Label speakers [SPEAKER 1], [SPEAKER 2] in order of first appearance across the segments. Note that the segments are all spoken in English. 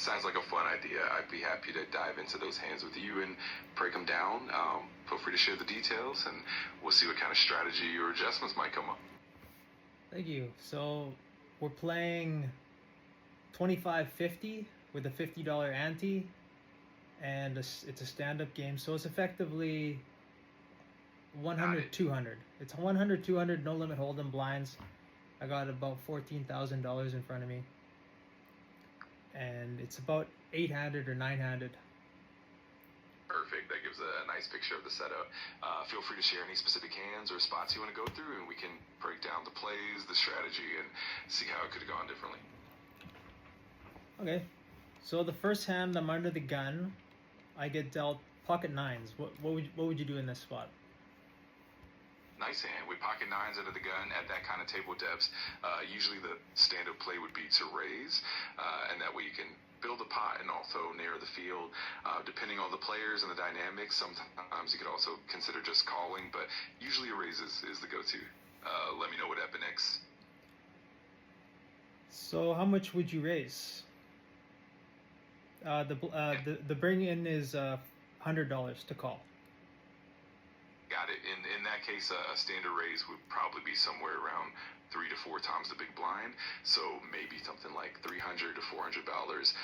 [SPEAKER 1] sounds like a fun idea. I'd be happy to dive into those hands with you and break them down. Feel free to share the details, and we'll see what kind of strategy or adjustments might come up.
[SPEAKER 2] Thank you. So we're playing 25-50 with a $50 ante, and it's a stand-up game. So it's effectively 100-200. It's 100-200, no limit hold'em blinds. I got about $14,000 in front of me, and it's about 8-handed or 9-handed.
[SPEAKER 1] Perfect. That gives a nice picture of the setup. Feel free to share any specific hands or spots you want to go through, and we can break down the plays, the strategy, and see how it could have gone differently.
[SPEAKER 2] Okay, so the first hand, I'm under the gun. I get dealt pocket nines. What would you do in this spot?
[SPEAKER 1] Nice hand. With pocket nines under the gun at that kind of table depths, usually the stand-up play would be to raise, and that way you can build a pot and also narrow the field. Depending on the players and the dynamics, sometimes you could also consider just calling, but usually a raise is the go-to. Let me know what happened next.
[SPEAKER 2] So how much would you raise? The bring in is $100 to call.
[SPEAKER 1] Got it. In that case, a standard raise would probably be somewhere around 3 to 4 times the big blind. So maybe something like $300 to $400.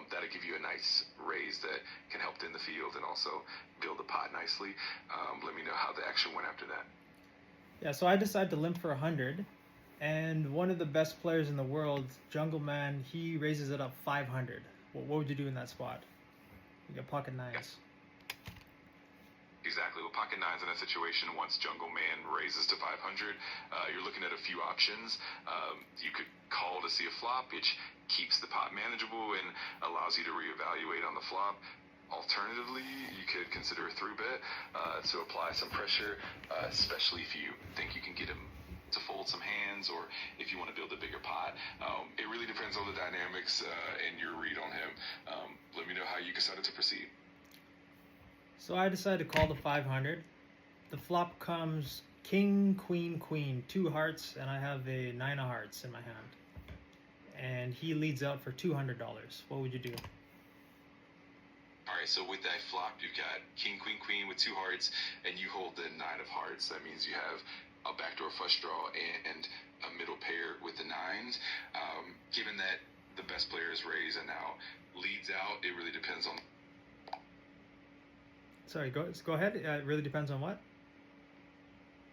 [SPEAKER 1] That'll give you a nice raise that can help thin the field and also build the pot nicely. Let me know how the action went after that.
[SPEAKER 2] Yeah, so I decided to limp for 100, and one of the best players in the world, Jungle Man, he raises it up 500. What would you do in that spot? You got pocket nines.
[SPEAKER 1] Exactly. With pocket nines in that situation, once Jungle Man raises to 500, you're looking at a few options. You could call to see a flop, which keeps the pot manageable and allows you to reevaluate on the flop. Alternatively, you could consider a through bet to apply some pressure, especially if you think you can get him to fold some hands, or if you want to build a bigger pot. It really depends on the dynamics and your read on him. Let me know how you decided to proceed.
[SPEAKER 2] So I decided to call the 500. The flop comes king, queen, queen, 2 hearts, and I have a 9 of hearts in my hand. And he leads out for $200. What would you do?
[SPEAKER 1] All right, so with that flop, you've got king, queen, queen with 2 hearts, and you hold the 9 of hearts. That means you have a backdoor flush draw and a middle pair with the 9s. Given that the best player is raised and now leads out, it really depends on.
[SPEAKER 2] Sorry, go ahead. It really depends on what?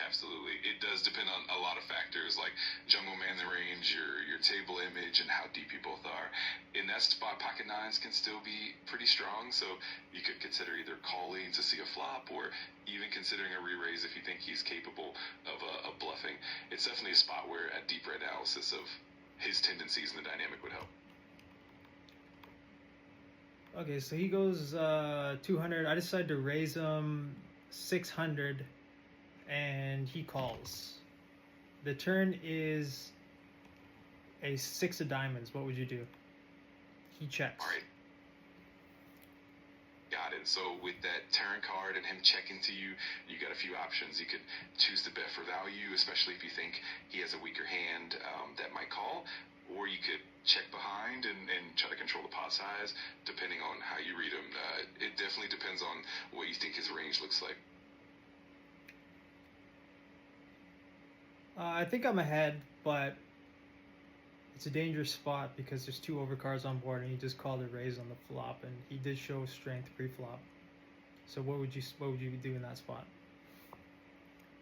[SPEAKER 1] Absolutely. It does depend on a lot of factors like Jungle Man's range, your table image, and how deep you both are. In that spot, pocket nines can still be pretty strong, so you could consider either calling to see a flop or even considering a re-raise if you think he's capable of bluffing. It's definitely a spot where a deeper analysis of his tendencies and the dynamic would help.
[SPEAKER 2] Okay, so he goes 200. I decided to raise him 600, and he calls. The turn is a 6 of diamonds. What would you do? He checks.
[SPEAKER 1] All right. Got it. So with that turn card and him checking to you, you got a few options. You could choose to bet for value, especially if you think he has a weaker hand that might call. Or you could check behind and try to control the pot size, depending on how you read him. It definitely depends on what you think his range looks like.
[SPEAKER 2] I think I'm ahead, but it's a dangerous spot because there's 2 overcards on board, and he just called a raise on the flop, and he did show strength pre-flop. So what would you do in that spot?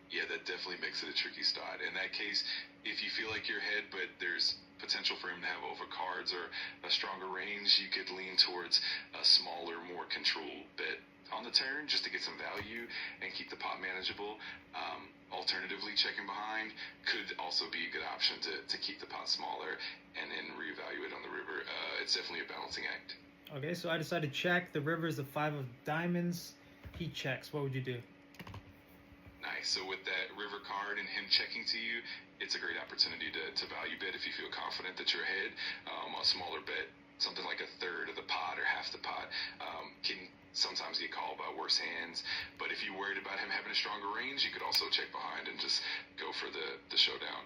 [SPEAKER 1] Yeah, that definitely makes it a tricky spot. In that case, if you feel like you're ahead, but there's potential for him to have overcards or a stronger range, you could lean towards a smaller, more controlled bet on the turn just to get some value and keep the pot manageable. Alternatively, checking behind could also be a good option to keep the pot smaller and then reevaluate on the river. It's definitely a balancing act.
[SPEAKER 2] Okay, so I decided to check. The river is the 5 of diamonds. He checks. What would you do?
[SPEAKER 1] Nice. So with that river card and him checking to you, it's a great opportunity to value bet if you feel confident that you're ahead. A smaller bet, something like a third of the pot or half the pot, can sometimes get called by worse hands. But if you're worried about him having a stronger range, you could also check behind and just go for the showdown.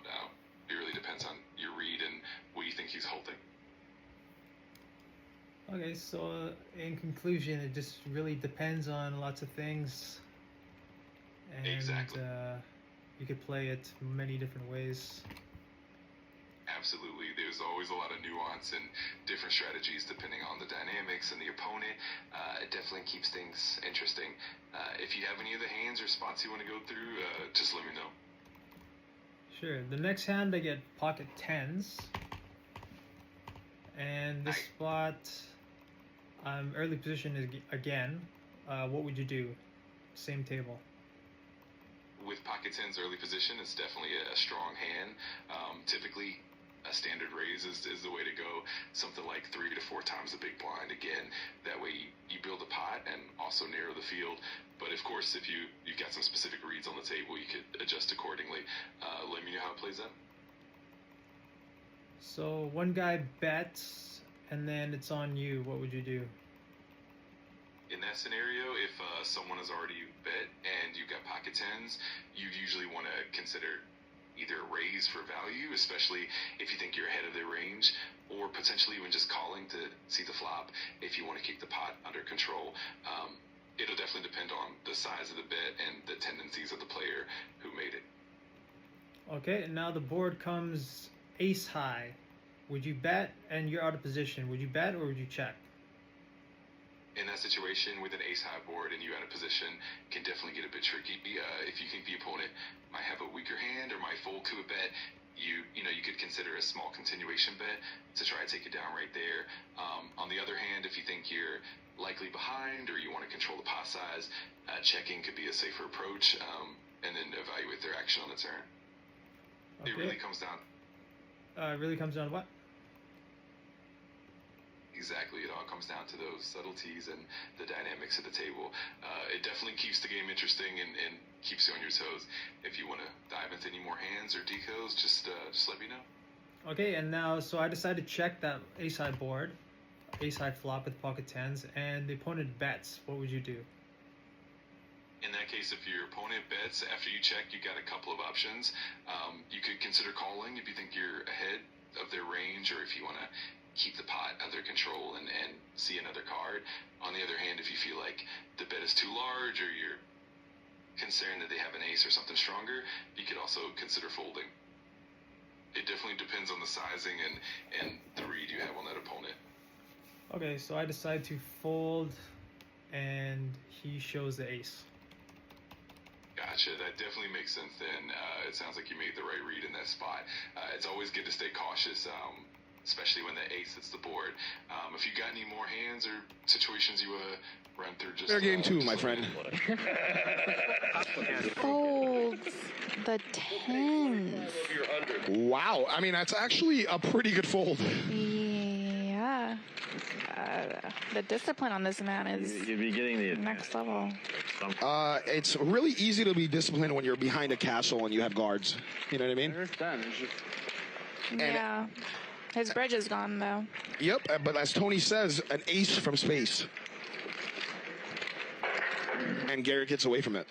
[SPEAKER 1] It really depends on your read and what you think he's holding.
[SPEAKER 2] Okay, so in conclusion, it just really depends on lots of things, and
[SPEAKER 1] Exactly.
[SPEAKER 2] you could play it many different ways.
[SPEAKER 1] Absolutely. There's always a lot of nuance and different strategies depending on the dynamics and the opponent. It definitely keeps things interesting. If you have any other hands or spots you want to go through, just let me know.
[SPEAKER 2] Sure. The next hand, I get pocket tens, and this
[SPEAKER 1] Nice.
[SPEAKER 2] spot, early position is again. What would you do? Same table.
[SPEAKER 1] With pocket tens early position, it's definitely a strong hand. Typically, a standard raise is the way to go. Something like 3 to 4 times the big blind. Again, that way you build a pot and also narrow the field. But of course, if you've got some specific reads on the table, you could adjust accordingly. Let me know how it plays out.
[SPEAKER 2] So one guy bets, and then it's on you. What would you do?
[SPEAKER 1] In that scenario, if someone has already bet and you've got pocket tens, you'd usually want to consider either a raise for value, especially if you think you're ahead of their range, or potentially even just calling to see the flop if you want to keep the pot under control. It'll definitely depend on the size of the bet and the tendencies of the player who made it.
[SPEAKER 2] Okay, and now the board comes ace high. Would you bet and you're out of position? Would you bet or would you check?
[SPEAKER 1] In that situation with an ace high board and you out of position can definitely get a bit tricky. If you think the opponent might have a weaker hand or might fold to a bet, you could consider a small continuation bet to try to take it down right there. On the other hand, if you think you're likely behind or you want to control the pot size, checking could be a safer approach, and then evaluate their action on the turn.
[SPEAKER 2] Okay.
[SPEAKER 1] It really comes down.
[SPEAKER 2] It really comes down to what?
[SPEAKER 1] Exactly. It all comes down to those subtleties and the dynamics of the table. It definitely keeps the game interesting and keeps you on your toes. If you want to dive into any more hands or decos, just let me know.
[SPEAKER 2] Okay, and now, so I decided to check that ace high board, ace high flop with pocket tens, and the opponent bets. What would you do?
[SPEAKER 1] In that case, if your opponent bets after you check, you got a couple of options. You could consider calling if you think you're ahead of their range, or if you want to keep the pot under control and see another card. On the other hand, if you feel like the bet is too large or you're concerned that they have an ace or something stronger, you could also consider folding. It definitely depends on the sizing and the read you have on that opponent.
[SPEAKER 2] Okay, so I decide to fold, and he shows the ace.
[SPEAKER 1] Gotcha. That definitely makes sense then. It sounds like you made the right read in that spot. It's always good to stay cautious, especially when the ace hits the board. If you got any more hands or situations you want to run through, just
[SPEAKER 3] fair game too, my friend.
[SPEAKER 4] Folds the tens.
[SPEAKER 3] Wow, I mean that's actually a pretty good fold.
[SPEAKER 4] Yeah. The discipline on this man is
[SPEAKER 5] You'd be getting the
[SPEAKER 4] next level.
[SPEAKER 3] It's really easy to be disciplined when you're behind a castle and you have guards. You know what I mean?
[SPEAKER 4] Yeah. His bridge is gone, though.
[SPEAKER 3] Yep, but as Tony says, an ace from space. And Garrett gets away from it.